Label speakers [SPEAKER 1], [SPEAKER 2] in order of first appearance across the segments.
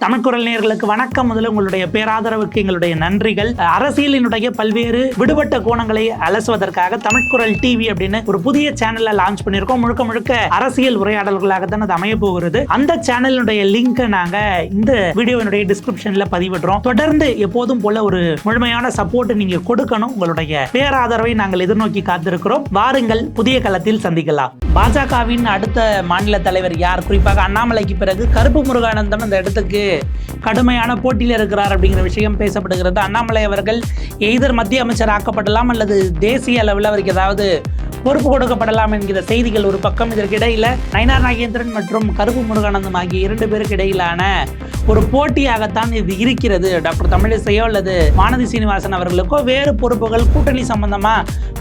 [SPEAKER 1] தமிழ்குரல் நேயர்களுக்கு வணக்கம். முதல்ல உங்களுடைய பேராதரவுக்கு எங்களுடைய நன்றிகள். அரசியலினுடைய பல்வேறு விடுபட்ட கோணங்களை அலசுவதற்காக தமிழ்குரல் டிவி அப்படின்னு ஒரு புதிய சேனலை லான்ச் பண்ணியிருக்கோம். முழுக்க முழுக்க அரசியல் உரையாடல்களாக தான் அது அமைய போகிறது. அந்த சேனலினுடைய லிங்க் நாங்க இந்த வீடியோவினுடைய டிஸ்கிரிப்ஷன்ல பதிவிடுறோம். தொடர்ந்து எப்போதும் போல ஒரு முழுமையான சப்போர்ட் நீங்க கொடுக்கணும். உங்களுடைய பேராதரவை நாங்கள் எதிர்நோக்கி காத்திருக்கிறோம். வாருங்கள், புதிய களத்தில் சந்திக்கலாம். பாஜகவின் அடுத்த மாநில தலைவர் யார்? குறிப்பாக அண்ணாமலைக்கு பிறகு கருப்பு முருகானந்தம் அந்த இடத்துக்கு கடுமையான போட்டியில் இருக்கிறார் அப்படிங்கிற விஷயம் பேசப்படுகிறது. அண்ணாமலை அவர்கள் எய்தர் மத்திய அமைச்சர் ஆக்கப்படலாம் அல்லது தேசிய அளவில் அவருக்கு ஏதாவது பொறுப்பு கொடுக்கப்படலாம் என்கிற செய்திகள் ஒரு பக்கம். இதற்கு இடையில நயினார் நாகேந்திரன் மற்றும் கருப்பு முருகானந்தம் ஆகிய இரண்டு பேருக்கு இடையிலான ஒரு போட்டியாகத்தான் இது இருக்கிறது. டாக்டர் தமிழிசையோ அல்லது வானதி சீனிவாசன் அவர்களுக்கோ வேறு பொறுப்புகள் கூட்டணி சம்பந்தமா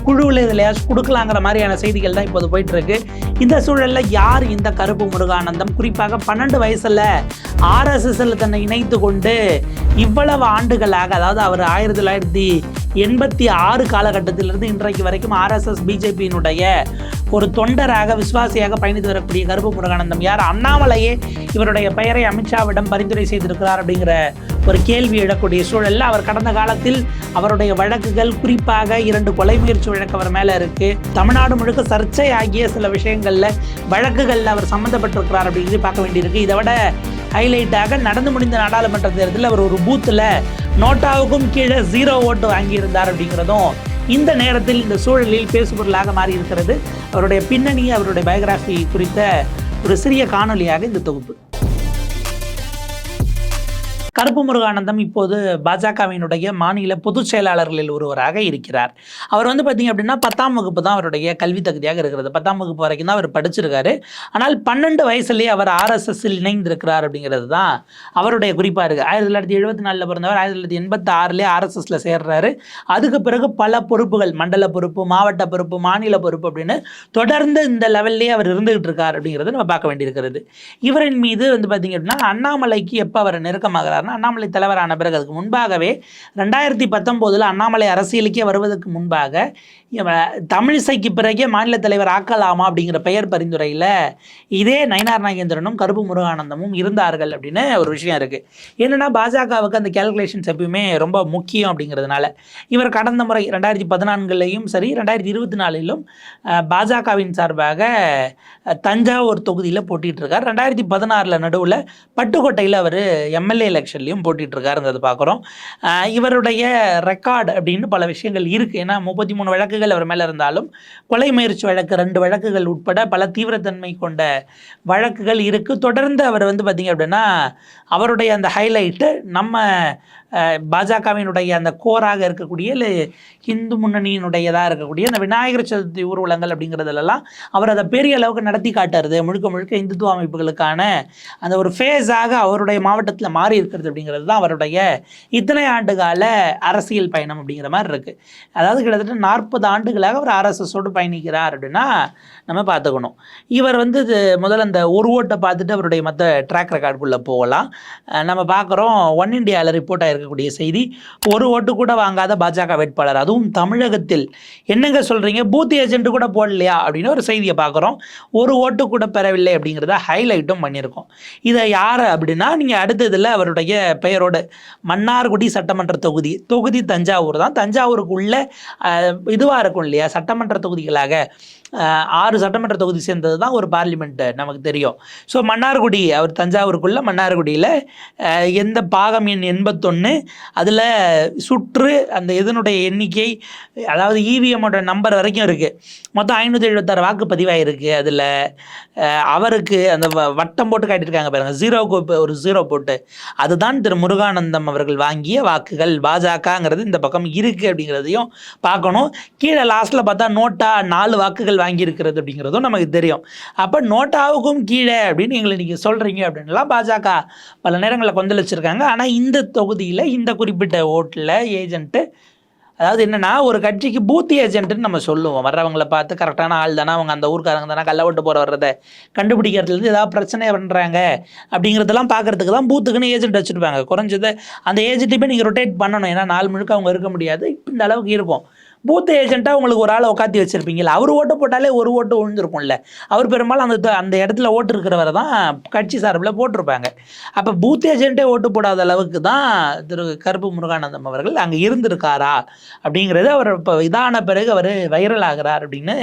[SPEAKER 1] குழுவில் இதுல கொடுக்கலாங்கிற மாதிரியான செய்திகள் தான் இப்போது போயிட்டு இருக்கு. இந்த சூழல்ல யார் இந்த கருப்பு முருகானந்தம்? குறிப்பாக 12 வயசுல RSSல தன்னை இணைத்து கொண்டு இவ்வளவு ஆண்டுகளாக, அதாவது அவர் 1986 காலகட்டத்திலிருந்து இன்றைக்கு வரைக்கும் RSS பிஜேபியினுடைய ஒரு தொண்டராக விசுவாசியாக பயணித்து வரக்கூடிய கருப்பு முருகானந்தம் யார்? அண்ணாமலையே இவருடைய பெயரை அமித்ஷாவிடம் பரிந்துரை செய்திருக்கிறார் அப்படிங்கிற ஒரு கேள்வி எழக்கூடிய சூழலில் அவர் கடந்த காலத்தில் அவருடைய வழக்குகள், குறிப்பாக 2 கொலை முயற்சி வழக்கு அவர் மேலே இருக்கு. தமிழ்நாடு முழுக்க சர்ச்சை ஆகிய சில விஷயங்கள்ல வழக்குகளில் அவர் சம்மந்தப்பட்டிருக்கிறார் அப்படிங்கிறது பார்க்க வேண்டியிருக்கு. இதை விட ஹைலைட்டாக நடந்து முடிந்த நாடாளுமன்ற தேர்தலில் அவர் ஒரு பூத்தில் நோட்டாவுக்கும் கீழே 0 ஓட்டு வாங்கியிருந்தார் அப்படிங்கிறதும் இந்த நேரத்தில் இந்த சூழலில் பேசுபொருளாக மாறி இருக்கிறது. அவருடைய பின்னணி, அவருடைய பயோகிராஃபி குறித்த ஒரு சிறிய காணொலியாக இந்த தொகுப்பு. கருப்பு முருகானந்தம் இப்போது பாஜகவினுடைய மாநில பொதுச் செயலாளர்களில் ஒருவராக இருக்கிறார். அவர் பார்த்தீங்க அப்படின்னா 10ஆம் வகுப்பு தான் அவருடைய கல்வி தகுதியாக இருக்கிறது. 10ஆம் வகுப்பு வரைக்கும் தான் அவர் படிச்சிருக்காரு. ஆனால் 12 வயசுலேயே அவர் RSSல் இணைந்திருக்கிறார் அப்படிங்கிறது தான் அவருடைய குறிப்பாக இருக்குது. 1974 பிறந்தவர் 1986 RSSல சேர்றாரு. அதுக்கு பிறகு பல பொறுப்புகள், மண்டல பொறுப்பு, மாவட்ட பொறுப்பு, மாநில பொறுப்பு அப்படின்னு தொடர்ந்து இந்த லெவல்லே அவர் இருந்துகிட்டு இருக்கார் அப்படிங்கிறத நம்ம பார்க்க வேண்டியிருக்கிறது. இவரின் மீது பார்த்தீங்க அப்படின்னா அண்ணாமலைக்கு எப்போ அவர் நெருக்கமாகிறார், அண்ணாமலை தலைவரான பிறகு, அதுக்கு முன்பாகவே 2019 அண்ணாமலை அரசியலுக்கே வருவதற்கு முன்பாக தமிழிசைக்கு பிறகே மாநில தலைவர் ஆக்கலாமா அப்படிங்கிற பெயர் பரிந்துரையில் இதே நயினார் நாகேந்திரனும் கருப்பு முருகானந்தமும் இருந்தார்கள் அப்படின்னு ஒரு விஷயம் இருக்குது. என்னென்னா பாஜகவுக்கு அந்த கேல்குலேஷன்ஸ் எப்பயுமே ரொம்ப முக்கியம் அப்படிங்கிறதுனால இவர் கடந்த முறை 2014லையும் சரி 2024லும் பாஜகவின் சார்பாக தஞ்சாவூர் தொகுதியில் போட்டிட்டு இருக்கார். 2016 நடுவில் பட்டுக்கோட்டையில் அவர் எம்எல்ஏ எலெக்ஷன்லையும் போட்டிட்டு இருக்காருங்கிறது பார்க்குறோம். இவருடைய ரெக்கார்டு அப்படின்னு பல விஷயங்கள் இருக்குது. ஏன்னா 33 வழக்குகள் அவர் மேலே இருந்தாலும் கொலை முயற்சி வழக்கு 2 வழக்குகள் உட்பட பல தீவிரத்தன்மை கொண்ட வழக்குகள் இருக்குது. தொடர்ந்து அவர் பார்த்தீங்க அப்படின்னா அவருடைய அந்த ஹைலைட்டு நம்ம பாஜகவினுடைய அந்த கோராக இருக்கக்கூடிய இல்லை இந்து முன்னணியினுடையதாக இருக்கக்கூடிய அந்த விநாயகர் சதுர்த்தி ஊர்வலங்கள் அப்படிங்கிறதுலாம் அவர் அதை பெரிய அளவுக்கு நடத்தி காட்டுறது, முழுக்க முழுக்க இந்துத்துவ அமைப்புகளுக்கான அந்த ஒரு ஃபேஸாக அவருடைய மாவட்டத்தில் மாறி இருக்கிறது அப்படிங்கிறது தான் அவருடைய இத்தனை ஆண்டுகால அரசியல் பயணம் அப்படிங்கிற மாதிரி இருக்குது. அதாவது கிட்டத்தட்ட 40 ஆண்டுகளாக அவர் RSSோடு பயணிக்கிறார் அப்படின்னா நம்ம பார்த்துக்கணும். இவர் முதல்ல அந்த ஒரு ஓட்டை பார்த்துட்டு அவருடைய மற்ற ட்ராக் ரெக்கார்டுக்குள்ளே போகலாம். நம்ம பார்க்குறோம் ஒன் இண்டியாவில் ரிப்போர்ட் ஆகிருக்கக்கூடிய செய்தி, ஒரு ஓட்டு கூட வாங்காத பாஜக வேட்பாளர், அதுவும் தமிழகத்தில். என்னங்க சொல்கிறீங்க, பூத் ஏஜென்ட் கூட போடலையா அப்படின்னு ஒரு செய்தியை பார்க்குறோம். ஒரு ஓட்டு கூட பெறவில்லை அப்படிங்கிறத ஹைலைட்டும் பண்ணியிருக்கோம். இதை யார் அப்படின்னா நீங்கள் அடுத்ததில் அவருடைய பெயரோடு மன்னார்குடி சட்டமன்ற தொகுதி தஞ்சாவூர் தான். தஞ்சாவூருக்குள்ள இதுவாக இருக்கும் இல்லையா, சட்டமன்ற தொகுதிகளாக 6 சட்டமன்ற தொகுதி சேர்ந்தது தான் ஒரு பார்லிமெண்ட் நமக்கு தெரியும். ஸோ மன்னார்குடி, அவர் தஞ்சாவூருக்குள்ள மன்னார்குடியில் எந்த பாகம் எண் 81 அதில் சுற்று அந்த இதனுடைய எண்ணிக்கை, அதாவது இவிஎம்மோட நம்பர் வரைக்கும் இருக்குது. மொத்தம் 576 வாக்கு பதிவாயிருக்கு. அதில் அவருக்கு அந்த வட்டம் போட்டு காட்டியிருக்காங்க பாருங்க, 0க்கு ஒரு 0 போட்டு, அதுதான் திரு முருகானந்தம் அவர்கள் வாங்கிய வாக்குகள். பாஜகங்கிறது இந்த பக்கம் இருக்குது அப்படிங்கிறதையும் பார்க்கணும். கீழே லாஸ்ட்டில் பார்த்தா நோட்டா 4 வாக்குகள் வாங்கியிருக்கிறது அப்படிங்கிறதும் நமக்கு தெரியும். அப்போ நோட்டாவுக்கும் கீழே அப்படின்னு எங்களை நீங்கள் சொல்கிறீங்க அப்படின்லாம் பாஜக பல நேரங்களில் கொந்தளிச்சிருக்காங்க. ஆனால் இந்த தொகுதியில் இந்த குறிப்பிட்ட ஓட்டில் ஏஜென்ட்டு, அதாவது என்னென்னா ஒரு கட்சிக்கு பூத் ஏஜென்ட்டுன்னு நம்ம சொல்லுவோம். வர்றவங்களை பார்த்து கரெக்டான ஆள் தானே, அவங்க அந்த ஊருக்காரங்க தானே, கள்ள ஓட்டு போகிற வர்றதை கண்டுபிடிக்கிறதுலேருந்து ஏதாவது பிரச்சனை பண்ணுறாங்க அப்படிங்கிறதெல்லாம் பார்க்குறதுக்கு தான் பூத்துக்குன்னு ஏஜென்ட் வச்சுருப்பாங்க. குறைஞ்சது அந்த ஏஜென்ட்டுமே நீங்கள் ரொட்டேட் பண்ணணும். ஏன்னா நாள் முழுக்க அவங்க இருக்க முடியாது. இந்த அளவுக்கு இருக்கும். பூத் ஏஜென்ட்டாக உங்களுக்கு ஒரு ஆளை உட்காத்தி வச்சுருப்பீங்களா, அவர் ஓட்டு போட்டாலே ஒரு ஓட்டு விழுந்திருக்கும்ல. அவர் பெரும்பாலும் அந்த இடத்துல ஓட்டு இருக்கிறவரை தான் கட்சி சார்பில் போட்டிருப்பாங்க. அப்போ பூத் ஏஜென்ட்டே ஓட்டு போடாத அளவுக்கு தான் திரு கருப்பு முருகானந்தம் அவர்கள் அங்கே இருந்திருக்காரா அப்படிங்கிறது அவர் இப்போ இதான பிறகு அவர் வைரல் ஆகிறார் அப்படின்னு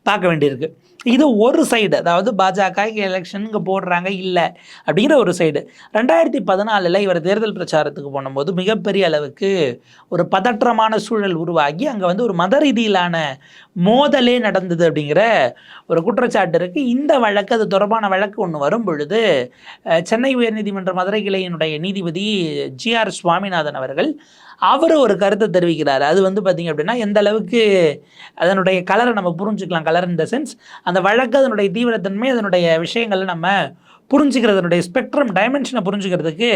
[SPEAKER 1] பார்க்க வேண்டியிருக்கு. இது ஒரு சைடு, அதாவது பாஜக எலெக்ஷனுக்கு போடுறாங்க இல்லை அப்படிங்கிற ஒரு சைடு. 2014 இவர் தேர்தல் பிரச்சாரத்துக்கு போனும்போது மிகப்பெரிய அளவுக்கு ஒரு பதற்றமான சூழல் உருவாகி அங்கே வந்து ஒரு மத ரீதியிலான மோதலே நடந்தது அப்படிங்கிற ஒரு குற்றச்சாட்டு இருக்குது. இந்த வழக்கு, அது தொடர்பான வழக்கு ஒன்று வரும் பொழுது சென்னை உயர்நீதிமன்ற மதுரை கிளையினுடைய நீதிபதி ஜி.ஆர். சுவாமிநாதன் அவர்கள் அவர் ஒரு கருத்தை தெரிவிக்கிறார். அது வந்து பார்த்திங்க அப்படின்னா எந்த அளவுக்கு அதனுடைய கலரை நம்ம புரிஞ்சுக்கலாம். கலர் இன் த சென்ஸ் அந்த வழக்கு, அதனுடைய தீவிரத்தன்மை, அதனுடைய விஷயங்களை நம்ம புரிஞ்சுக்கிறதுனுடைய ஸ்பெக்ட்ரம் டைமென்ஷனை புரிஞ்சுக்கிறதுக்கு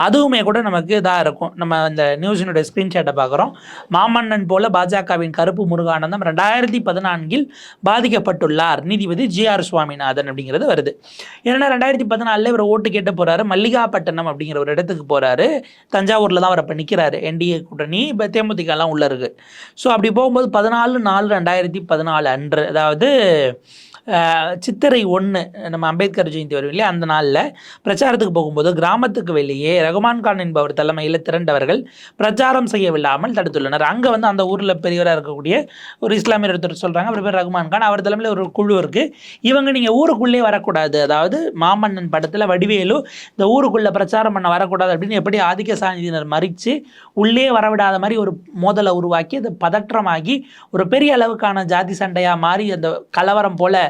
[SPEAKER 1] அதுவுமே கூட நமக்கு இதாக இருக்கும். நம்ம அந்த நியூஸினுடைய ஸ்க்ரீன்ஷாட்டை பார்க்குறோம். மாமன்னன் போல பாஜகவின் கருப்பு முருகானந்தம் 2014 பாதிக்கப்பட்டுள்ளார், நீதிபதி ஜி.ஆர். சுவாமிநாதன் அப்படிங்கிறது வருது. ஏன்னா 2014 இவர் ஓட்டு கேட்டு போகிறாரு, மல்லிகாப்பட்டினம் அப்படிங்கிற ஒரு இடத்துக்கு போகிறாரு. தஞ்சாவூரில் தான் அவர் அப்போ நிற்கிறாரு. என்டிஏ கூட்டணி, இப்போ தேமுதிகலாம் உள்ளே இருக்குது. ஸோ அப்படி போகும்போது 14/4/2014 அன்று, அதாவது சித்திரை 1 நம்ம அம்பேத்கர் ஜெயந்தி வரும் இல்லையா, அந்த நாளில் பிரச்சாரத்துக்கு போகும்போது கிராமத்துக்கு வெளியே ரகுமான் கான் என்பவர் தலைமையில் திரண்டவர்கள் பிரச்சாரம் செய்யவில்லாமல் தடுத்துள்ளனர். அங்கே வந்து அந்த ஊரில் பெரியவராக இருக்கக்கூடிய ஒரு இஸ்லாமியர் ஒருத்தர் சொல்கிறாங்க, அவர் பேர் ரகுமான் கான், அவர் தலைமையில் ஒரு குழு இருக்குது. இவங்க நீங்கள் ஊருக்குள்ளே வரக்கூடாது, அதாவது மாமன்னன் படத்தில் வடிவேலு இந்த ஊருக்குள்ளே பிரச்சாரம் பண்ண வரக்கூடாது அப்படின்னு எப்படி ஆதிக்க சாதியினர் மறித்து உள்ளே வரவிடாத மாதிரி ஒரு மோதலை உருவாக்கி அது பதற்றமாகி ஒரு பெரிய அளவுக்கான ஜாதி சண்டையாக மாறி அந்த கலவரம் போல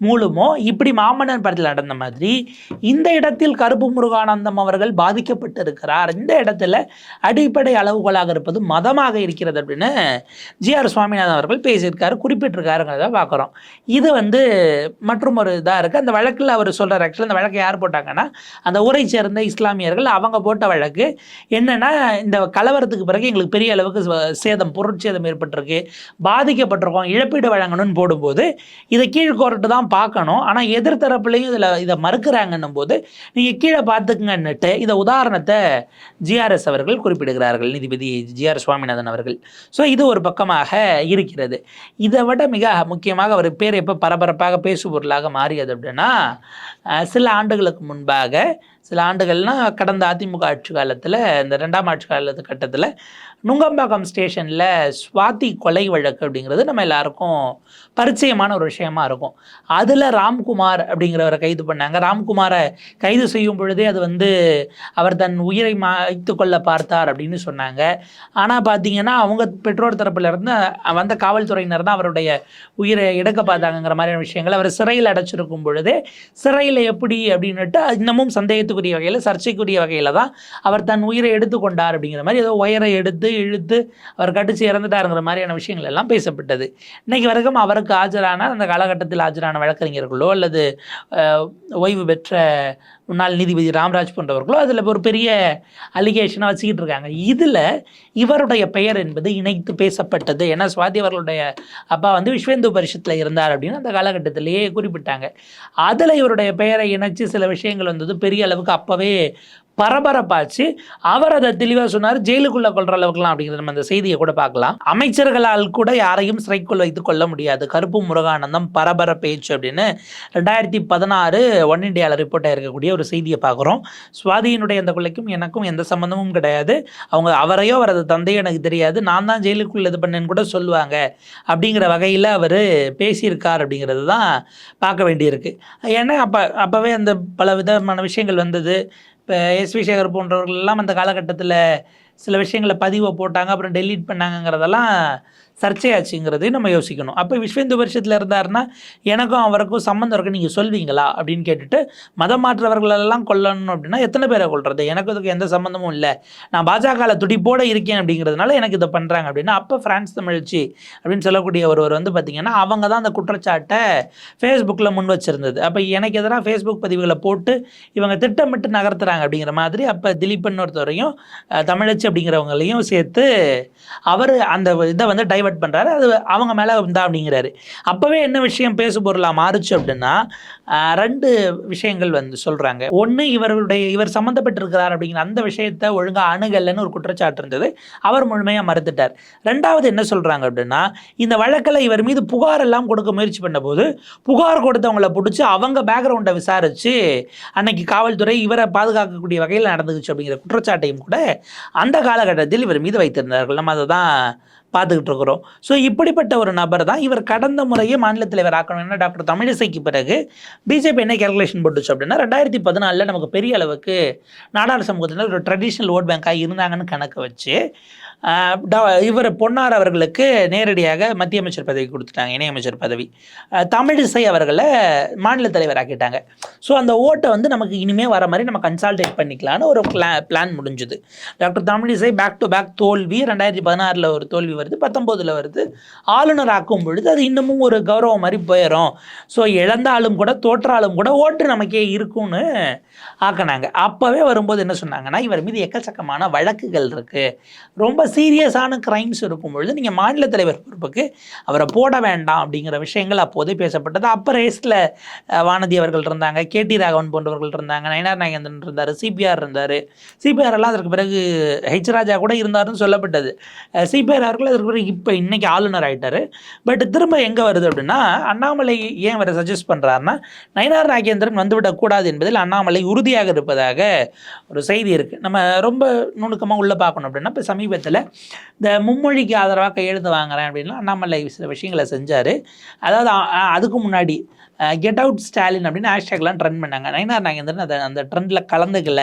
[SPEAKER 1] மூலமோ, இப்படி மாமன்னன் படத்தில் நடந்த மாதிரி இந்த இடத்தில் கருப்பு முருகானந்தம் அவர்கள் பாதிக்கப்பட்டிருக்கிறார். இந்த இடத்துல அடிப்படை அளவுகோலாக இருப்பது மதமாக இருக்கிறது அப்படின்னு ஜி.ஆர். சுவாமிநாதன் அவர்கள் பேசியிருக்காரு, குறிப்பிட்டிருக்காருங்கிறத பார்க்குறோம். இது வந்து மற்றும் ஒரு இதாக இருக்குது. அந்த வழக்கில் அவர் சொல்கிறார், ஆக்சுவலாக அந்த வழக்கை யார் போட்டாங்கன்னா அந்த ஊரை சேர்ந்த இஸ்லாமியர்கள். அவங்க போட்ட வழக்கு என்னென்னா, இந்த கலவரத்துக்கு பிறகு எங்களுக்கு பெரிய அளவுக்கு சேதம், பொருட்சேதம் ஏற்பட்டிருக்கு, பாதிக்கப்பட்டிருக்கோம், இழப்பீடு வழங்கணும்னு போடும்போது இதை கீழ்கோர்ட்டு தான் பார்க்கணும். ஆனால் எதிர்த்தரப்புலையும் இதை மறுக்கிறாங்கன்னும் போது நீங்கள் கீழே பார்த்துக்குங்கன்னுட்டு இந்த உதாரணத்தை ஜிஆர்எஸ் அவர்கள் குறிப்பிடுகிறார்கள், நீதிபதி ஜி.ஆர். சுவாமிநாதன் அவர்கள். ஸோ இது ஒரு பக்கமாக இருக்கிறது. இதை விட மிக முக்கியமாக அவர் பேர் எப்போ பரபரப்பாக பேசுபொருளாக மாறியது அப்படின்னா, சில ஆண்டுகளுக்கு முன்பாக, சில ஆண்டுகள்னால் கடந்த அதிமுக ஆட்சி காலத்தில், இந்த 2ஆம் ஆட்சி காலத்து கட்டத்தில் நுங்கம்பாக்கம் ஸ்டேஷனில் சுவாதி கொலை வழக்கு அப்படிங்கிறது நம்ம எல்லாருக்கும் பரிச்சயமான ஒரு விஷயமா இருக்கும். அதில் ராம்குமார் அப்படிங்கிறவரை கைது பண்ணாங்க. ராம்குமாரை கைது செய்யும் பொழுதே அது வந்து அவர் தன் உயிரை மாய்த்து கொள்ள பார்த்தார் அப்படின்னு சொன்னாங்க. ஆனால் பார்த்தீங்கன்னா அவங்க பெற்றோர் தரப்பில் இருந்து வந்த காவல்துறையினர் தான் அவருடைய உயிரை எடுக்க பார்த்தாங்கிற மாதிரியான விஷயங்கள். அவர் சிறையில் அடைச்சிருக்கும் பொழுதே சிறையில் எப்படி அப்படின்னுட்டு இன்னமும் சந்தேகத்துக்குரிய வகையில், சர்ச்சைக்குரிய வகையில் தான் அவர் தன் உயிரை எடுத்துக்கொண்டார் அப்படிங்கிற மாதிரி, ஏதோ உயரை எடுத்து இழுத்து அவர் கடிச்சு இறந்துட்டாருங்கிற மாதிரியான விஷயங்கள் எல்லாம் பேசப்பட்டது. இன்னைக்கு வரைக்கும் அவருக்கு ஆஜரான, அந்த காலகட்டத்தில் ஆஜரான வழக்கறிஞர்களோ அல்லது ஓய்வு பெற்ற முன்னாள் நீதிபதி ராம்ராஜ் போன்றவர்களோ அதில் ஒரு பெரிய அலிகேஷனாக வச்சுக்கிட்டு இருக்காங்க. இதில் இவருடைய பெயர் என்பது இணைத்து பேசப்பட்டது. ஏன்னா சுவாதி அவர்களுடைய அப்பா வந்து விஸ்வேந்து பரிஷத்தில் இருந்தார் அப்படின்னு அந்த காலகட்டத்திலேயே குறிப்பிட்டாங்க. அதில் இவருடைய பெயரை இணைச்சு சில விஷயங்கள் வந்தது, பெரிய அளவுக்கு அப்போவே பரபரப்பாச்சு. அவர் அதை தெளிவாக சொன்னார், ஜெயிலுக்குள்ளே கொள்கிற அளவுக்குலாம் அப்படிங்கிறது நம்ம அந்த செய்தியை கூட பார்க்கலாம். அமைச்சர்களால் கூட யாரையும் சிறைக்குள் வைத்துக் கொள்ள முடியாது, கருப்பு முருகானந்தம் பரபர பேச்சு அப்படின்னு 2016 ஒன் இண்டியாவில் ரிப்போர்ட் ஆகிருக்கக்கூடிய ஒரு செய்தியை பார்க்குறோம். சுவாதியினுடைய அந்த கொலைக்கும் எனக்கும் எந்த சம்மந்தமும் கிடையாது, அவங்க அவரையோ அவரது தந்தையோ எனக்கு தெரியாது, நான் தான் ஜெயிலுக்குள்ளே இது பண்ணேன்னு கூட சொல்லுவாங்க அப்படிங்கிற வகையில் அவர் பேசியிருக்கார் அப்படிங்கிறது தான் பார்க்க வேண்டியிருக்கு. ஏன்னா அப்போவே அந்த பல விதமான விஷயங்கள் வந்தது. இப்போ எஸ்வி சேகர் போன்றவர்கள் எல்லாம் அந்த காலகட்டத்தில் சில விஷயங்களை பதிவை போட்டாங்க, அப்புறம் டெலீட் பண்ணாங்கங்கிறதெல்லாம் சர்ச்சையாச்சுங்கிறதையும் நம்ம யோசிக்கணும். அப்போ விஸ்வேந்து பரிஷத்தில் இருந்தாருன்னா எனக்கும் அவருக்கும் சம்மந்தம் இருக்குது நீங்கள் சொல்வீங்களா அப்படின்னு கேட்டுட்டு மதம் மாற்றவர்களெல்லாம் கொல்லணும் அப்படின்னா எத்தனை பேரை கொள்வது, எனக்கு அதுக்கு எந்த சம்மந்தமும் இல்லை, நான் பாஜகவில் துடிப்போடு இருக்கேன் அப்படிங்கிறதுனால எனக்கு இதை பண்ணுறாங்க அப்படின்னா, அப்போ பிரான்ஸ் தமிழ்ச்சி அப்படின்னு சொல்லக்கூடிய ஒருவர் வந்து பார்த்திங்கன்னா அவங்க தான் அந்த குற்றச்சாட்டை ஃபேஸ்புக்கில் முன் வச்சுருந்தது. அப்போ எனக்கு எதிராக ஃபேஸ்புக் பதிவுகளை போட்டு இவங்க திட்டமிட்டு நகர்த்துறாங்க அப்படிங்கிற மாதிரி அப்போ திலீபன் ஒருத்தவரையும் தமிழச்சி அப்படிங்கிறவங்களையும் சேர்த்து அவர் அந்த இதை வந்து டைவர்ட் டைவர்ட் பண்ணுறாரு, அது அவங்க மேலே இருந்தா அப்படிங்கிறாரு. அப்போவே என்ன விஷயம் பேசு பொருளாக மாறுச்சு அப்படின்னா, 2 விஷயங்கள் வந்து சொல்கிறாங்க. ஒன்று, இவர் சம்மந்தப்பட்டிருக்கிறார் அப்படிங்கிற அந்த விஷயத்தை ஒழுங்காக அணுகலைன்னு ஒரு குற்றச்சாட்டு இருந்தது. அவர் முழுமையாக மறுத்துட்டார். 2வது என்ன சொல்கிறாங்க அப்படின்னா, இந்த வழக்கில் இவர் மீது புகார் எல்லாம் கொடுக்க முயற்சி பண்ணபோது புகார் கொடுத்தவங்களை பிடிச்சி அவங்க பேக்ரவுண்டை விசாரித்து அன்னைக்கு காவல்துறை இவரை பாதுகாக்கக்கூடிய வகையில் நடந்துச்சு அப்படிங்கிற குற்றச்சாட்டையும் கூட அந்த காலகட்டத்தில் இவர் மீது வைத்திருந்தார்கள். நம்ம அதை தான் பார்த்துக்கிட்டு இருக்கிறோம். ஸோ இப்படிப்பட்ட ஒரு நபர் தான் இவர் கடந்த முறையே மாநில தலைவர் ஆக்கணும்னா டாக்டர் தமிழிசைக்கு பிறகு பிஜேபி என்ன கேல்குலேஷன் போட்டுச்சு அப்படின்னா 2014 நமக்கு பெரிய அளவுக்கு நாடார் சமூகத்தினர் ஒரு ட்ரெடிஷ்னல் ஓட் பேங்காக இருந்தாங்கன்னு கணக்கு வச்சு இவர் பொன்னார் அவர்களுக்கு நேரடியாக மத்திய அமைச்சர் பதவி கொடுத்துட்டாங்க, இணையமைச்சர் பதவி. தமிழிசை அவர்களை மாநில தலைவர் ஆக்கிட்டாங்க. ஸோ அந்த ஓட்டை வந்து நமக்கு இனிமேல் வர மாதிரி நம்ம கன்சால்டேட் பண்ணிக்கலான்னு ஒரு பிளான் முடிஞ்சுது. Doctor Tamilisai back to back தோல்வி, 2016 ஒரு தோல்வி வருது, 19 வருது. ஆளுநர் ஆக்கும் பொழுது அது இன்னமும் ஒரு கௌரவம் மாதிரி போயிடும். ஸோ இழந்தாலும் கூட தோற்றாலும் கூட ஓட்டு நமக்கே இருக்கும்னு ஆக்கினாங்க. அப்போவே வரும்போது என்ன சொன்னாங்கன்னா, இவர் மீது எக்கச்சக்கமான வழக்குகள் இருக்குது, ரொம்ப சீரியஸான கிரைம்ஸ் இருக்கும் பொழுது நீங்கள் மாநில தலைவர் பொறுப்புக்கு அவரை போட வேண்டாம் அப்படிங்கிற விஷயங்கள் அப்போதே பேசப்பட்டது. அப்போ ரேஸில் வானதி அவர்கள் இருந்தாங்க, கேடி ராகவன் போன்றவர்கள் இருந்தாங்க, நயனார் நாகேந்திரன் இருந்தார், சிபிஆர் இருந்தார். சிபிஆர் எல்லாம் அதற்கு பிறகு ஹெச் ராஜா கூட இருந்தாருன்னு சொல்லப்பட்டது. சிபிஆர் அவர்கள் அதற்கு பிறகு இப்போ இன்னைக்கு ஆளுநர் ஆகிட்டார். பட் திரும்ப எங்கே வருது அப்படின்னா, அண்ணாமலை ஏன் அவரை சஜஸ்ட் பண்ணுறாருன்னா, நயனார் நாகேந்திரன் வந்துவிடக்கூடாது என்பதில் அண்ணாமலை உறுதியாக இருப்பதாக ஒரு செய்தி இருக்குது. நம்ம ரொம்ப நுணுக்கமாக உள்ளே பார்க்கணும் அப்படின்னா, இப்போ சமீபத்தில் இந்த மும்மொழிக்கு ஆதரவாக கையெழுத்து வாங்குறேன் அப்படின்னா அண்ணாமலை சில விஷயங்களை செஞ்சார். அதாவது அதுக்கு முன்னாடி கெட் அவுட் ஸ்டாலின் அப்படின்னு ஹேஷ்டேக்லாம் ட்ரெண்ட் பண்ணாங்க. நயனார் நாகேந்திரன் அந்த ட்ரெண்டில் கலந்துக்கல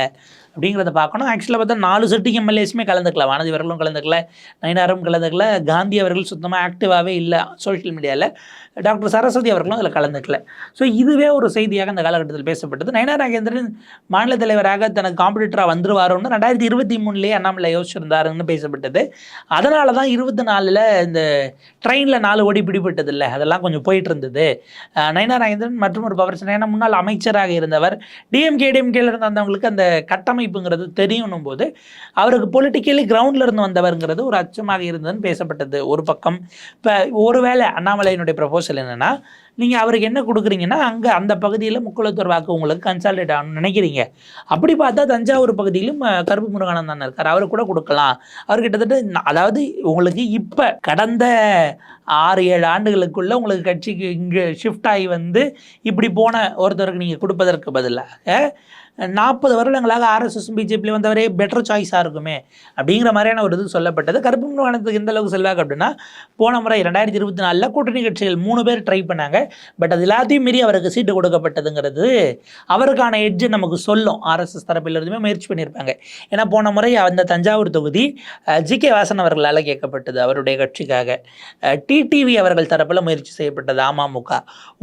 [SPEAKER 1] அப்படிங்கிறத பார்க்கணும். ஆக்சுவலாக பார்த்தா 4 சிட்டிங் எம்எல்ஏஸுமே கலந்துக்கல, வானதி அவர்களும் கலந்துக்கல, நயனாரும் கலந்துக்கல, காந்தி அவர்கள் சுத்தமாக ஆக்டிவாகவே இல்லை சோஷியல் மீடியாவில், டாக்டர் சரஸ்வதி அவர்களும் அதில் கலந்துக்கல. ஸோ இதுவே ஒரு செய்தியாக அந்த காலகட்டத்தில் பேசப்பட்டது. நயனார் நாகேந்திரன் மாநில தலைவராக தனக்கு காம்படிட்டராக வந்துருவாரோன்னு 2023 அண்ணாமலை யோசிச்சிருந்தாருன்னு பேசப்பட்டது. அதனால தான் 24 இந்த ட்ரெயினில் 4 ஓடி பிடிபட்டது இல்லை, அதெல்லாம் கொஞ்சம் போயிட்டு இருந்தது. நயனார் நாகேந்திரன் மற்றும் ஒரு பவர் ஏன்னா முன்னாள் அமைச்சராக இருந்தவர், டிஎம்கேல இருந்து வந்தவங்களுக்கு அந்த கட்டமைப்புங்கிறது தெரியணும் போது அவருக்கு பொலிட்டிக்கலி கிரவுண்டில் இருந்து வந்தவருங்கிறது ஒரு அச்சமாக இருந்ததுன்னு பேசப்பட்டது ஒரு பக்கம். இப்போ ஒருவேளை அண்ணாமலையினுடைய ப்ரொபோசல் என்னென்னா, நீங்கள் அவருக்கு என்ன கொடுக்குறீங்கன்னா அங்கே அந்த பகுதியில் முக்குளத்தூர் வாக்கு உங்களுக்கு கன்சால்டேட் ஆகணும்னு நினைக்கிறீங்க. அப்படி பார்த்தா தஞ்சாவூர் பகுதியிலும் கருப்பு முருகானந்தன் இருக்கார், அவர் கூட கொடுக்கலாம். அவர் கிட்டத்தட்ட அதாவது உங்களுக்கு இப்போ கடந்த 6-7 ஆண்டுகளுக்குள்ளே உங்களுக்கு கட்சிக்கு இங்கே ஷிஃப்ட் ஆகி வந்து இப்படி போன ஒருத்தருக்கு நீங்கள் கொடுப்பதற்கு பதிலாக 40 வருடங்களாக ஆர்எஸ்எஸும் பிஜேபியில் வந்தவரே பெட்டர் சாய்ஸாக இருக்குமே அப்படிங்கிற மாதிரியான ஒரு இது சொல்லப்பட்டது. கருப்பு முருகானந்தத்துக்கு எந்த அளவுக்கு செல்வாக்கு அப்படின்னா, போன முறை 2024 கூட்டணி கட்சிகள் 3 பேர் ட்ரை பண்ணாங்க. பட் அது எல்லாத்தையும் மீறி அவருக்கு சீட்டு கொடுக்கப்பட்டதுங்கிறது அவருக்கான எட்ஜை நமக்கு சொல்லும். ஆர்எஸ்எஸ் தரப்பில் இருந்துமே முயற்சி பண்ணியிருப்பாங்க. ஏன்னா போன முறை அந்த தஞ்சாவூர் தொகுதி ஜி.கே. வாசன் அவர்களால் கேட்கப்பட்டது அவருடைய கட்சிக்காக. டிடிவி அவர்கள் தரப்பில் முயற்சி செய்யப்பட்டது அமமுக.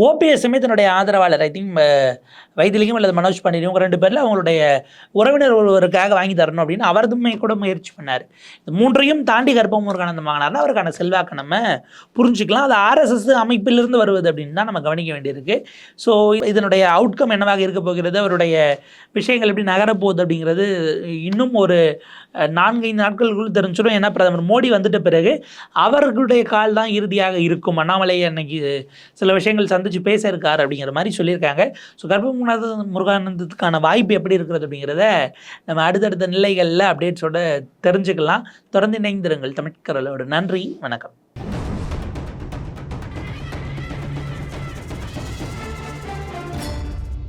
[SPEAKER 1] ஓபிஎஸ்மே தன்னுடைய ஆதரவாளர் ஐ திங்க் வைத்திலிங்கம் அல்லது மனோஜ் பாண்டியன் இவங்க 2 பேரில் அவங்களுடைய உறவினர் ஒருவருக்காக வாங்கி தரணும் அப்படின்னு அவர்துமே கூட முயற்சி பண்ணார். இந்த 3ஐயும் தாண்டி கருப்பு முருகானந்தம் வாங்கினார்னா அவருக்கான செல்வாக்கு நம்ம புரிஞ்சுக்கலாம். அது ஆர்எஸ்எஸ் அமைப்பிலிருந்து வருவது அப்படின்னு தான் நம்ம கவனிக்க வேண்டியிருக்கு. ஸோ இதனுடைய அவுட்கம் என்னவாக இருக்க போகிறது, அவருடைய விஷயங்கள் எப்படி நகரப்போகுது அப்படிங்கிறது இன்னும் ஒரு 4-5 நாட்களுக்குள் தெரிஞ்சிடும். ஏன்னா பிரதமர் மோடி வந்துட்ட பிறகு அவர்களுடைய கால் தான் இறுதியாக இருக்கும். அண்ணாமலையை அன்னைக்கு சில விஷயங்கள் சந்திச்சு பேச இருக்கார் அப்படிங்கிற மாதிரி சொல்லியிருக்காங்க. ஸோ கருப்பு முருகானந்தத்துக்கான வாய்ப்பு எப்படி இருக்கிறது அப்படிங்கிறத நம்ம அடுத்தடுத்த நிலைகளில் அப்டேட்ஸோட தெரிஞ்சுக்கலாம். தொடர்ந்து இணைந்திருங்கள் தமிழ்கரலோடு. நன்றி, வணக்கம்.